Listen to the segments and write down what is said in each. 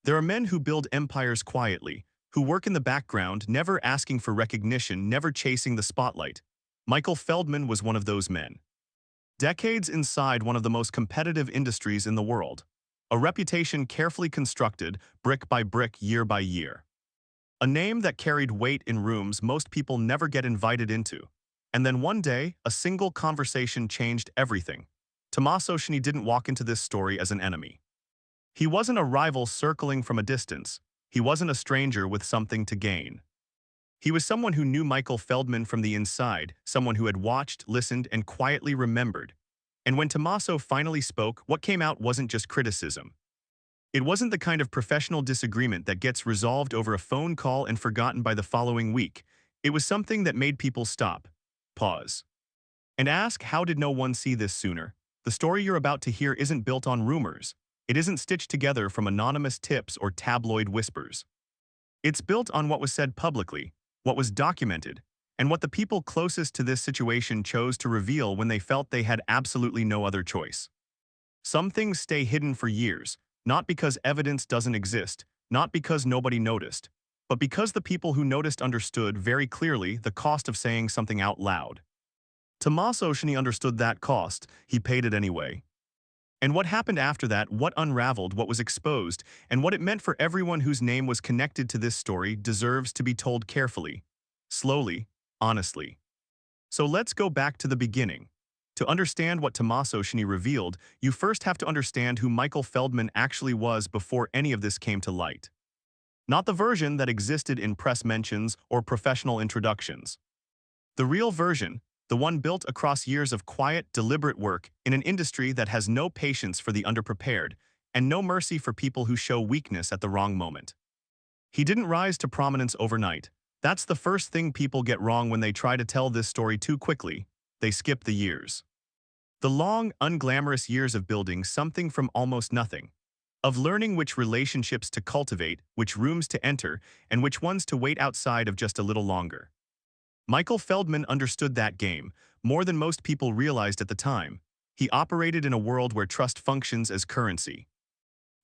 There are men who build empires quietly, who work in the background, never asking for recognition, never chasing the spotlight. Michael Feldman was one of those men. Decades inside one of the most competitive industries in the world. A reputation carefully constructed, brick by brick, year by year. A name that carried weight in rooms most people never get invited into. And then one day, a single conversation changed everything. Tommaso Cioni didn't walk into this story as an enemy. He wasn't a rival circling from a distance. He wasn't a stranger with something to gain. He was someone who knew Michael Feldman from the inside, someone who had watched, listened, and quietly remembered. And when Tommaso finally spoke, what came out wasn't just criticism. It wasn't the kind of professional disagreement that gets resolved over a phone call and forgotten by the following week. It was something that made people stop, pause, and ask, how did no one see this sooner? The story you're about to hear isn't built on rumors. It isn't stitched together from anonymous tips or tabloid whispers. It's built on what was said publicly, what was documented, and what the people closest to this situation chose to reveal when they felt they had absolutely no other choice. Some things stay hidden for years, not because evidence doesn't exist, not because nobody noticed, but because the people who noticed understood very clearly the cost of saying something out loud. Tommaso Cioni understood that cost. He paid it anyway. And what happened after that, what unraveled, what was exposed, and what it meant for everyone whose name was connected to this story deserves to be told carefully, slowly, honestly. So let's go back to the beginning. To understand what Tommaso Cioni revealed, you first have to understand who Michael Feldman actually was before any of this came to light. Not the version that existed in press mentions or professional introductions. The real version, the one built across years of quiet, deliberate work in an industry that has no patience for the underprepared and no mercy for people who show weakness at the wrong moment. He didn't rise to prominence overnight. That's the first thing people get wrong when they try to tell this story too quickly. They skip the years. The long, unglamorous years of building something from almost nothing. Of learning which relationships to cultivate, which rooms to enter, and which ones to wait outside of just a little longer. Michael Feldman understood that game, more than most people realized at the time. He operated in a world where trust functions as currency.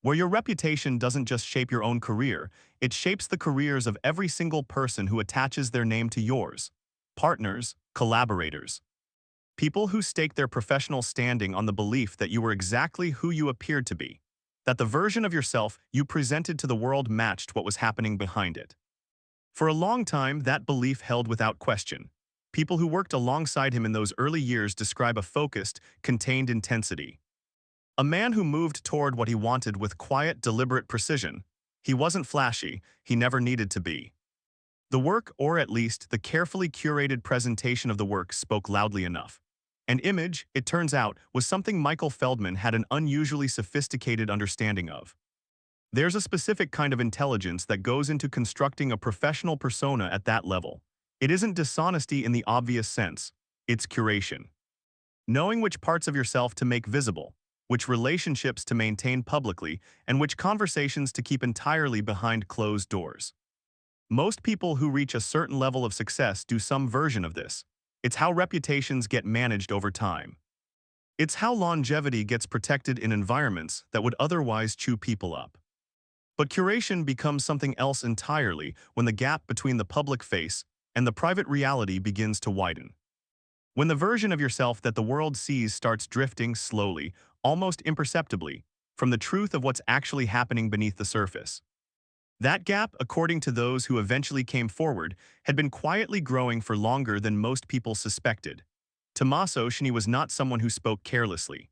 Where your reputation doesn't just shape your own career, it shapes the careers of every single person who attaches their name to yours. Partners, collaborators. People who stake their professional standing on the belief that you were exactly who you appeared to be. That the version of yourself you presented to the world matched what was happening behind it. For a long time, that belief held without question. People who worked alongside him in those early years describe a focused, contained intensity. A man who moved toward what he wanted with quiet, deliberate precision. He wasn't flashy, he never needed to be. The work, or at least the carefully curated presentation of the work, spoke loudly enough. An image, it turns out, was something Michael Feldman had an unusually sophisticated understanding of. There's a specific kind of intelligence that goes into constructing a professional persona at that level. It isn't dishonesty in the obvious sense, it's curation. Knowing which parts of yourself to make visible, which relationships to maintain publicly, and which conversations to keep entirely behind closed doors. Most people who reach a certain level of success do some version of this. It's how reputations get managed over time. It's how longevity gets protected in environments that would otherwise chew people up. But curation becomes something else entirely when the gap between the public face and the private reality begins to widen. When the version of yourself that the world sees starts drifting slowly, almost imperceptibly, from the truth of what's actually happening beneath the surface. That gap, according to those who eventually came forward, had been quietly growing for longer than most people suspected. Tommaso Cioni was not someone who spoke carelessly.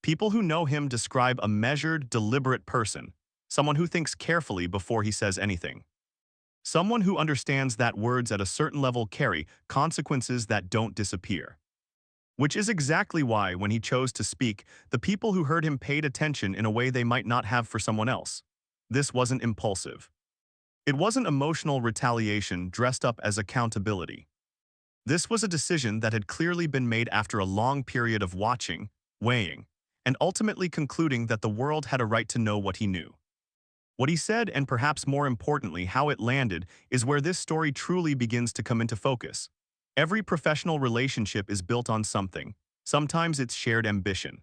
People who know him describe a measured, deliberate person, someone who thinks carefully before he says anything. Someone who understands that words at a certain level carry consequences that don't disappear. Which is exactly why, when he chose to speak, the people who heard him paid attention in a way they might not have for someone else. This wasn't impulsive. It wasn't emotional retaliation dressed up as accountability. This was a decision that had clearly been made after a long period of watching, weighing, and ultimately concluding that the world had a right to know what he knew. What he said, and perhaps more importantly, how it landed, is where this story truly begins to come into focus. Every professional relationship is built on something. Sometimes it's shared ambition.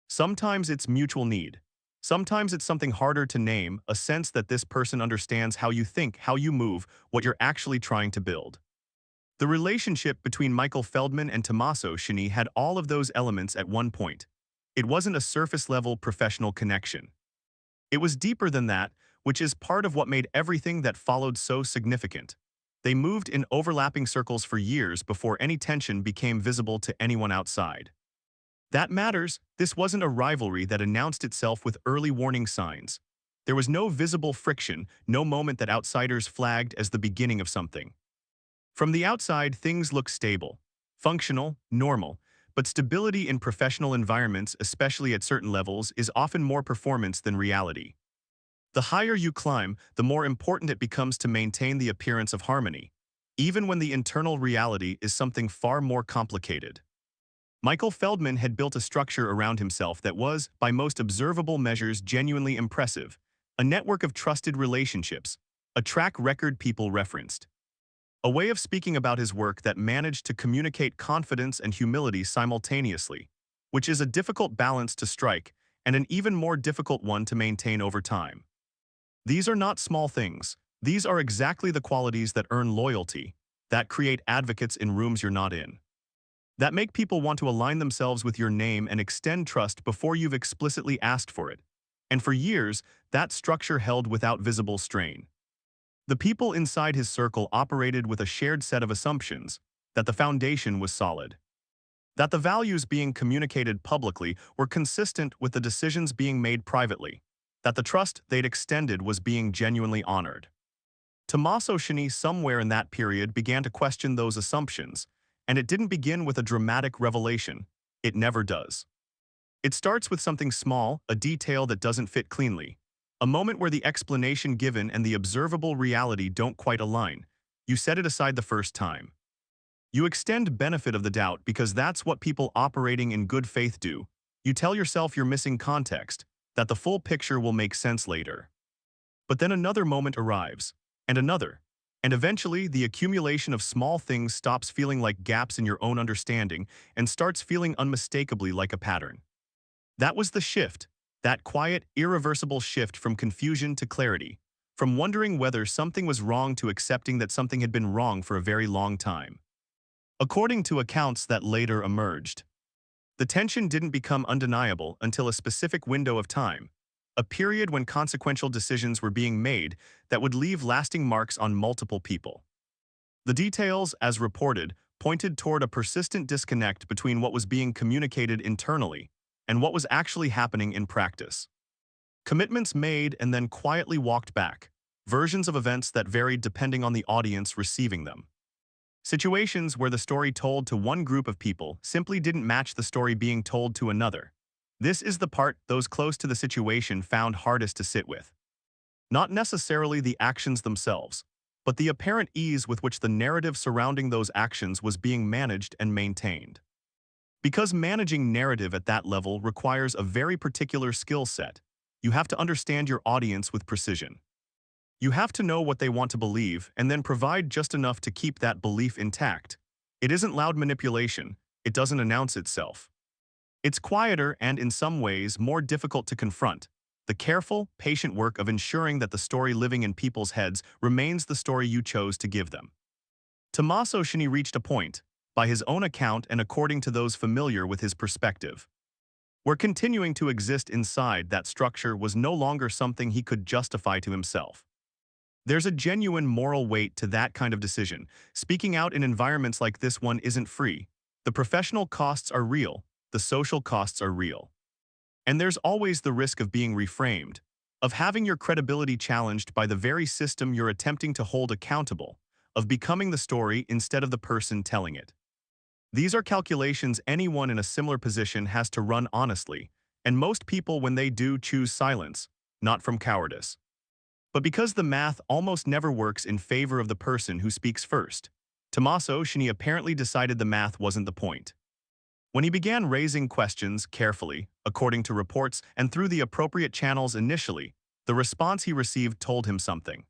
Sometimes it's mutual need. Sometimes it's something harder to name, a sense that this person understands how you think, how you move, what you're actually trying to build. The relationship between Michael Feldman and Tommaso Cioni had all of those elements at one point. It wasn't a surface-level professional connection. It was deeper than that, which is part of what made everything that followed so significant. They moved in overlapping circles for years before any tension became visible to anyone outside. That matters. This wasn't a rivalry that announced itself with early warning signs. There was no visible friction, no moment that outsiders flagged as the beginning of something. From the outside, things look stable, functional, normal, but stability in professional environments, especially at certain levels, is often more performance than reality. The higher you climb, the more important it becomes to maintain the appearance of harmony, even when the internal reality is something far more complicated. Michael Feldman had built a structure around himself that was, by most observable measures, genuinely impressive. A network of trusted relationships, a track record people referenced. A way of speaking about his work that managed to communicate confidence and humility simultaneously, which is a difficult balance to strike and an even more difficult one to maintain over time. These are not small things. These are exactly the qualities that earn loyalty, that create advocates in rooms you're not in, that make people want to align themselves with your name and extend trust before you've explicitly asked for it. And for years, that structure held without visible strain. The people inside his circle operated with a shared set of assumptions, that the foundation was solid, that the values being communicated publicly were consistent with the decisions being made privately, that the trust they'd extended was being genuinely honored. Tommaso Cioni somewhere in that period began to question those assumptions, and it didn't begin with a dramatic revelation. It never does. It starts with something small, a detail that doesn't fit cleanly, a moment where the explanation given and the observable reality don't quite align. You set it aside the first time. You extend benefit of the doubt because that's what people operating in good faith do. You tell yourself you're missing context, that the full picture will make sense later. But then another moment arrives, and another, and eventually the accumulation of small things stops feeling like gaps in your own understanding and starts feeling unmistakably like a pattern. That was the shift, that quiet, irreversible shift from confusion to clarity, from wondering whether something was wrong to accepting that something had been wrong for a very long time. According to accounts that later emerged, the tension didn't become undeniable until a specific window of time, a period when consequential decisions were being made that would leave lasting marks on multiple people. The details, as reported, pointed toward a persistent disconnect between what was being communicated internally and what was actually happening in practice. Commitments made and then quietly walked back, versions of events that varied depending on the audience receiving them. Situations where the story told to one group of people simply didn't match the story being told to another. This is the part those close to the situation found hardest to sit with. Not necessarily the actions themselves, but the apparent ease with which the narrative surrounding those actions was being managed and maintained. Because managing narrative at that level requires a very particular skill set, you have to understand your audience with precision. You have to know what they want to believe and then provide just enough to keep that belief intact. It isn't loud manipulation. It doesn't announce itself. It's quieter and, in some ways, more difficult to confront. The careful, patient work of ensuring that the story living in people's heads remains the story you chose to give them. Tommaso Cioni reached a point, by his own account and according to those familiar with his perspective, where continuing to exist inside that structure was no longer something he could justify to himself. There's a genuine moral weight to that kind of decision. Speaking out in environments like this one isn't free. The professional costs are real. The social costs are real. And there's always the risk of being reframed, of having your credibility challenged by the very system you're attempting to hold accountable, of becoming the story instead of the person telling it. These are calculations anyone in a similar position has to run honestly, and most people, when they do, choose silence, not from cowardice, but because the math almost never works in favor of the person who speaks first. Tommaso Cioni apparently decided the math wasn't the point. When he began raising questions carefully, according to reports, and through the appropriate channels initially, the response he received told him something.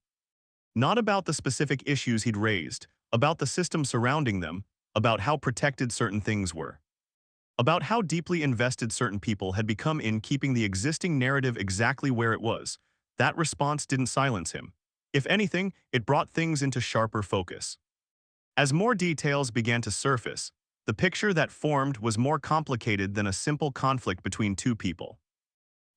Not about the specific issues he'd raised, about the system surrounding them, about how protected certain things were. about how deeply invested certain people had become in keeping the existing narrative exactly where it was. That response didn't silence him. If anything, it brought things into sharper focus. As more details began to surface, the picture that formed was more complicated than a simple conflict between two people.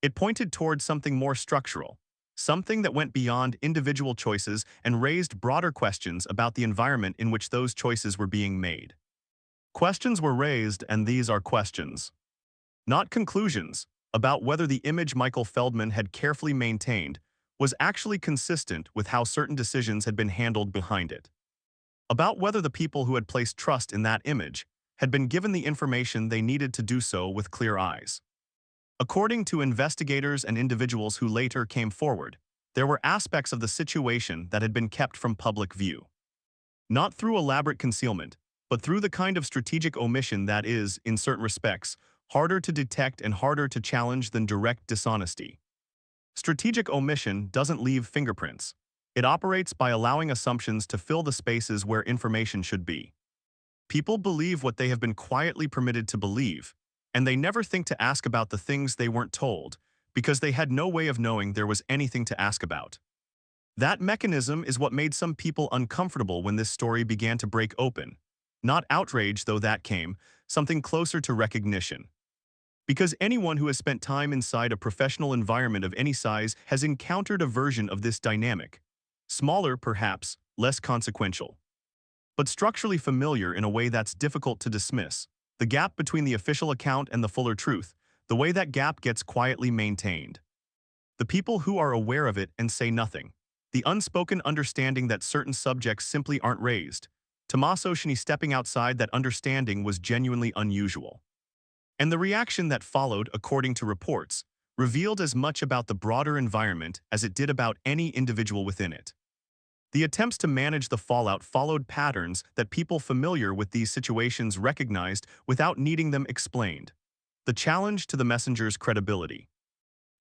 It pointed toward something more structural, something that went beyond individual choices and raised broader questions about the environment in which those choices were being made. Questions were raised, and these are questions, not conclusions, about whether the image Michael Feldman had carefully maintained was actually consistent with how certain decisions had been handled behind it. About whether the people who had placed trust in that image had been given the information they needed to do so with clear eyes. According to investigators and individuals who later came forward, there were aspects of the situation that had been kept from public view. Not through elaborate concealment, but through the kind of strategic omission that is, in certain respects, harder to detect and harder to challenge than direct dishonesty. Strategic omission doesn't leave fingerprints. It operates by allowing assumptions to fill the spaces where information should be. People believe what they have been quietly permitted to believe, and they never think to ask about the things they weren't told, because they had no way of knowing there was anything to ask about. That mechanism is what made some people uncomfortable when this story began to break open. Not outrage, though that came, something closer to recognition. Because anyone who has spent time inside a professional environment of any size has encountered a version of this dynamic. Smaller, perhaps, less consequential, but structurally familiar in a way that's difficult to dismiss. The gap between the official account and the fuller truth, the way that gap gets quietly maintained. The people who are aware of it and say nothing. The unspoken understanding that certain subjects simply aren't raised. Tommaso Cioni stepping outside that understanding was genuinely unusual. And the reaction that followed, according to reports, revealed as much about the broader environment as it did about any individual within it. The attempts to manage the fallout followed patterns that people familiar with these situations recognized without needing them explained. The challenge to the messenger's credibility.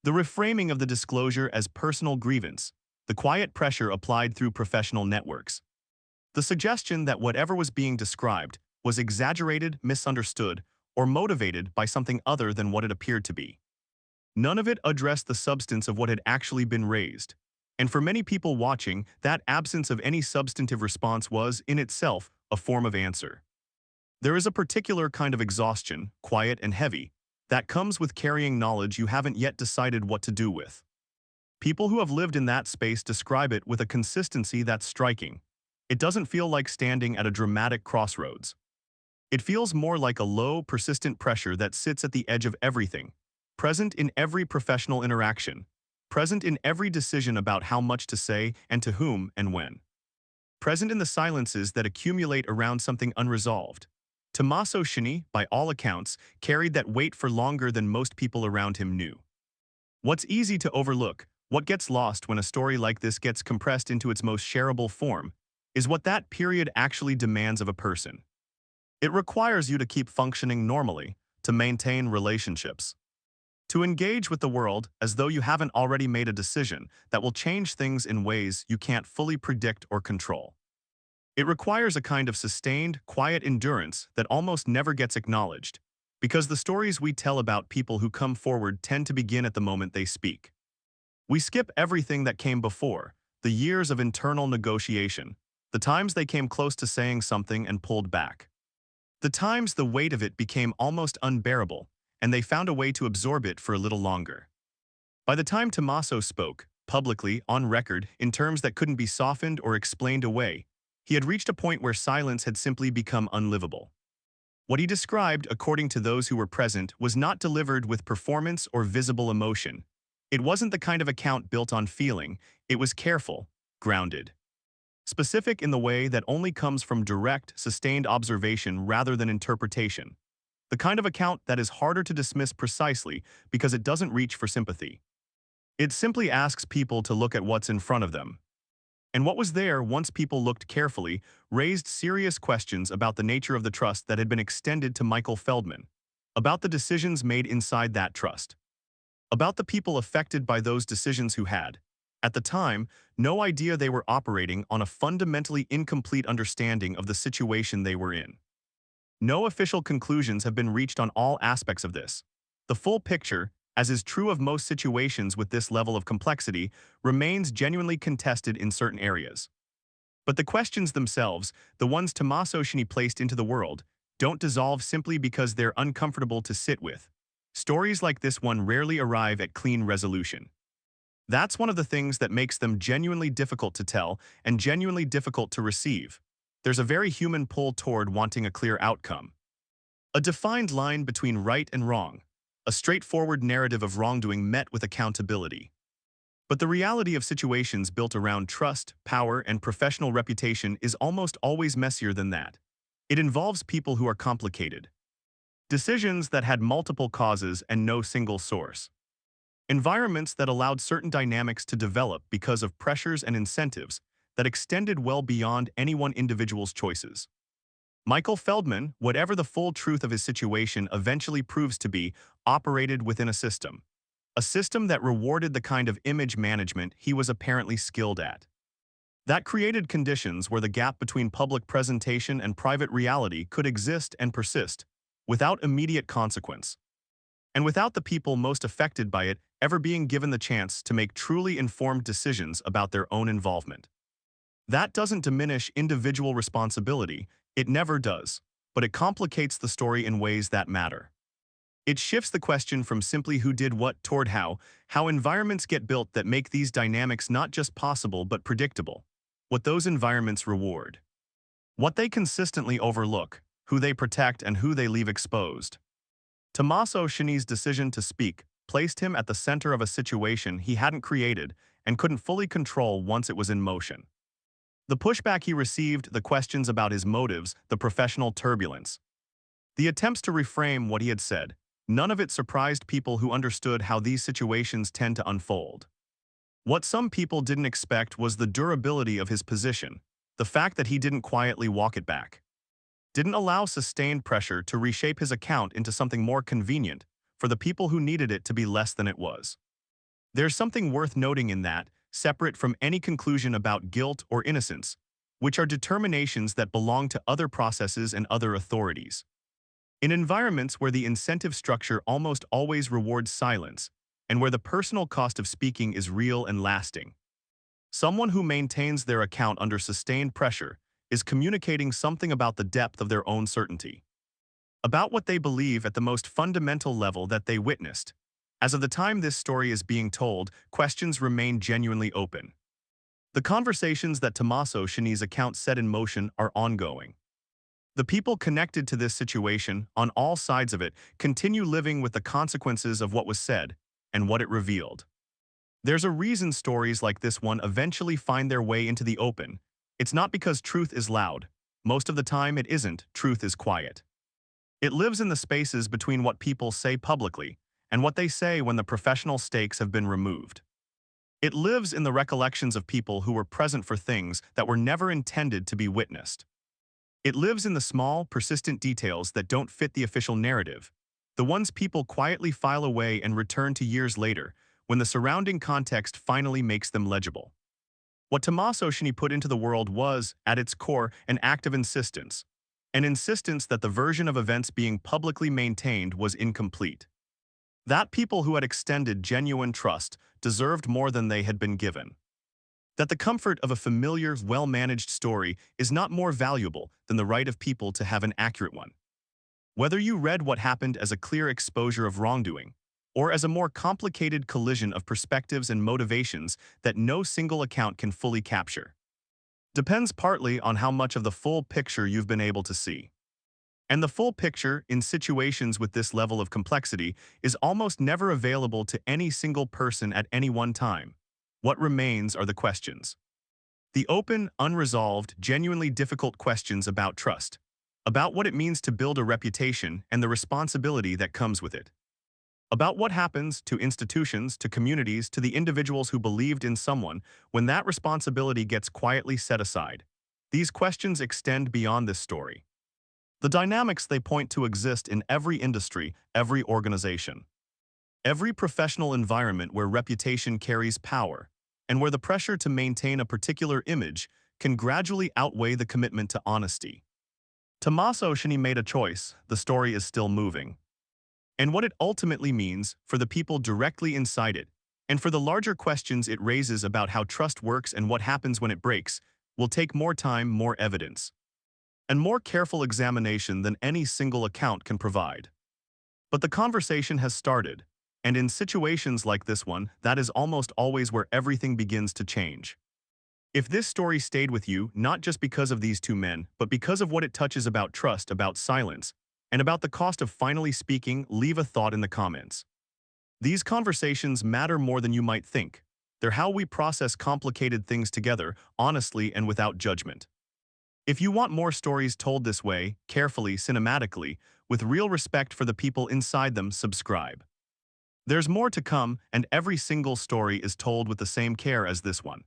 The reframing of the disclosure as personal grievance. The quiet pressure applied through professional networks. The suggestion that whatever was being described was exaggerated, misunderstood, or motivated by something other than what it appeared to be. None of it addressed the substance of what had actually been raised. And for many people watching, that absence of any substantive response was, in itself, a form of answer. There is a particular kind of exhaustion, quiet and heavy, that comes with carrying knowledge you haven't yet decided what to do with. People who have lived in that space describe it with a consistency that's striking. It doesn't feel like standing at a dramatic crossroads. It feels more like a low, persistent pressure that sits at the edge of everything, present in every professional interaction, present in every decision about how much to say and to whom and when, present in the silences that accumulate around something unresolved. Tommaso Cioni, by all accounts, carried that weight for longer than most people around him knew. What's easy to overlook, what gets lost when a story like this gets compressed into its most shareable form, is what that period actually demands of a person. It requires you to keep functioning normally, to maintain relationships, to engage with the world as though you haven't already made a decision that will change things in ways you can't fully predict or control. It requires a kind of sustained, quiet endurance that almost never gets acknowledged, because the stories we tell about people who come forward tend to begin at the moment they speak. We skip everything that came before, the years of internal negotiation, the times they came close to saying something and pulled back. The times the weight of it became almost unbearable, and they found a way to absorb it for a little longer. By the time Tommaso spoke, publicly, on record, in terms that couldn't be softened or explained away, he had reached a point where silence had simply become unlivable. What he described, according to those who were present, was not delivered with performance or visible emotion. It wasn't the kind of account built on feeling, it was careful, grounded. Specific in the way that only comes from direct, sustained observation rather than interpretation. The kind of account that is harder to dismiss precisely because it doesn't reach for sympathy. It simply asks people to look at what's in front of them. And what was there, once people looked carefully, raised serious questions about the nature of the trust that had been extended to Michael Feldman, about the decisions made inside that trust, about the people affected by those decisions who had, at the time, no idea they were operating on a fundamentally incomplete understanding of the situation they were in. No official conclusions have been reached on all aspects of this. The full picture, as is true of most situations with this level of complexity, remains genuinely contested in certain areas. But the questions themselves, the ones Tommaso Cioni placed into the world, don't dissolve simply because they're uncomfortable to sit with. Stories like this one rarely arrive at clean resolution. That's one of the things that makes them genuinely difficult to tell and genuinely difficult to receive. There's a very human pull toward wanting a clear outcome. A defined line between right and wrong. A straightforward narrative of wrongdoing met with accountability. But the reality of situations built around trust, power, and professional reputation is almost always messier than that. It involves people who are complicated. Decisions that had multiple causes and no single source. Environments that allowed certain dynamics to develop because of pressures and incentives that extended well beyond any one individual's choices. Michael Feldman, whatever the full truth of his situation eventually proves to be, operated within a system. A system that rewarded the kind of image management he was apparently skilled at. That created conditions where the gap between public presentation and private reality could exist and persist, without immediate consequence. And without the people most affected by it ever being given the chance to make truly informed decisions about their own involvement. That doesn't diminish individual responsibility, it never does, but it complicates the story in ways that matter. It shifts the question from simply who did what toward how environments get built that make these dynamics not just possible but predictable. What those environments reward. What they consistently overlook, who they protect and who they leave exposed. Tommaso Cioni's decision to speak placed him at the center of a situation he hadn't created and couldn't fully control once it was in motion. The pushback he received, the questions about his motives, the professional turbulence. The attempts to reframe what he had said, none of it surprised people who understood how these situations tend to unfold. What some people didn't expect was the durability of his position, the fact that he didn't quietly walk it back. Didn't allow sustained pressure to reshape his account into something more convenient for the people who needed it to be less than it was. There's something worth noting in that, separate from any conclusion about guilt or innocence, which are determinations that belong to other processes and other authorities. In environments where the incentive structure almost always rewards silence, and where the personal cost of speaking is real and lasting, someone who maintains their account under sustained pressure is communicating something about the depth of their own certainty. About what they believe at the most fundamental level that they witnessed. As of the time this story is being told, questions remain genuinely open. The conversations that Tommaso Cioni's account set in motion are ongoing. The people connected to this situation, on all sides of it, continue living with the consequences of what was said and what it revealed. There's a reason stories like this one eventually find their way into the open. It's not because truth is loud. Most of the time it isn't. Truth is quiet. It lives in the spaces between what people say publicly and what they say when the professional stakes have been removed. It lives in the recollections of people who were present for things that were never intended to be witnessed. It lives in the small, persistent details that don't fit the official narrative, the ones people quietly file away and return to years later, when the surrounding context finally makes them legible. What Tommaso Cioni put into the world was, at its core, an act of insistence. An insistence that the version of events being publicly maintained was incomplete. That people who had extended genuine trust deserved more than they had been given. That the comfort of a familiar, well-managed story is not more valuable than the right of people to have an accurate one. Whether you read what happened as a clear exposure of wrongdoing, or as a more complicated collision of perspectives and motivations that no single account can fully capture, depends partly on how much of the full picture you've been able to see. And the full picture, in situations with this level of complexity, is almost never available to any single person at any one time. What remains are the questions. The open, unresolved, genuinely difficult questions about trust, about what it means to build a reputation and the responsibility that comes with it. About what happens to institutions, to communities, to the individuals who believed in someone when that responsibility gets quietly set aside. These questions extend beyond this story. The dynamics they point to exist in every industry, every organization. Every professional environment where reputation carries power, and where the pressure to maintain a particular image can gradually outweigh the commitment to honesty. Tommaso Cioni made a choice. The story is still moving. And what it ultimately means for the people directly inside it, and for the larger questions it raises about how trust works and what happens when it breaks, will take more time, more evidence, and more careful examination than any single account can provide. But the conversation has started, and in situations like this one, that is almost always where everything begins to change. If this story stayed with you, not just because of these two men, but because of what it touches about trust, about silence, and about the cost of finally speaking, leave a thought in the comments. These conversations matter more than you might think. They're how we process complicated things together, honestly and without judgment. If you want more stories told this way, carefully, cinematically, with real respect for the people inside them, subscribe. There's more to come, and every single story is told with the same care as this one.